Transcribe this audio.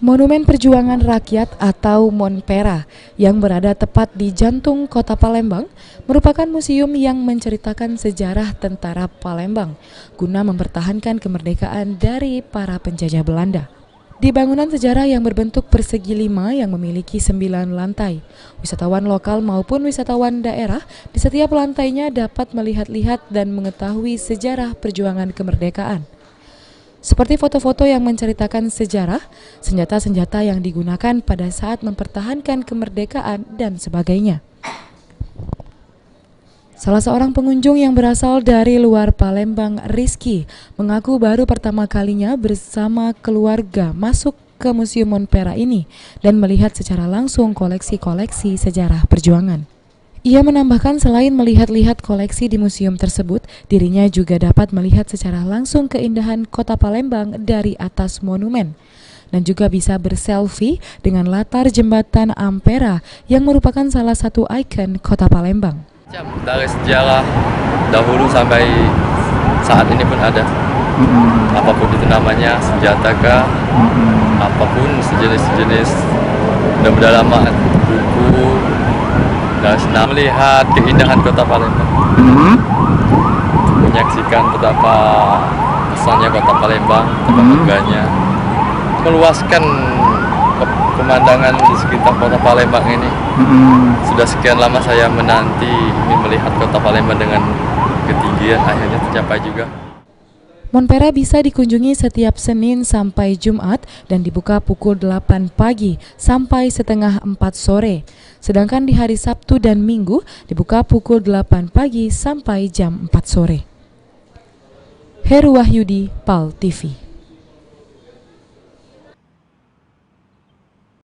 Monumen Perjuangan Rakyat atau Monpera yang berada tepat di jantung kota Palembang merupakan museum yang menceritakan sejarah tentara Palembang guna mempertahankan kemerdekaan dari para penjajah Belanda. Di bangunan sejarah yang berbentuk persegi 5 yang memiliki 9 lantai, wisatawan lokal maupun wisatawan daerah di setiap lantainya dapat melihat-lihat dan mengetahui sejarah perjuangan kemerdekaan. Seperti foto-foto yang menceritakan sejarah, senjata-senjata yang digunakan pada saat mempertahankan kemerdekaan, dan sebagainya. Salah seorang pengunjung yang berasal dari luar Palembang, Rizky, mengaku baru pertama kalinya bersama keluarga masuk ke Museum Monpera ini dan melihat secara langsung koleksi-koleksi sejarah perjuangan. Ia menambahkan selain melihat-lihat koleksi di museum tersebut, dirinya juga dapat melihat secara langsung keindahan kota Palembang dari atas monumen dan juga bisa berselfie dengan latar jembatan Ampera yang merupakan salah satu ikon kota Palembang. Dari sejarah dahulu sampai saat ini pun ada. Apapun itu namanya, senjata kah, apapun sejenis-sejenis udah lama, buku, dan senang melihat keindahan kota Palembang, menyaksikan betapa besarnya kota Palembang, betapa megahnya, meluaskan pemandangan di sekitar kota Palembang ini. Sudah sekian lama saya menanti ingin melihat kota Palembang dengan ketinggian, akhirnya tercapai juga. Monpera bisa dikunjungi setiap Senin sampai Jumat dan dibuka pukul 8 pagi sampai setengah 4 sore. Sedangkan di hari Sabtu dan Minggu dibuka pukul 8 pagi sampai jam 4 sore. Heru Wahyudi, PAL TV.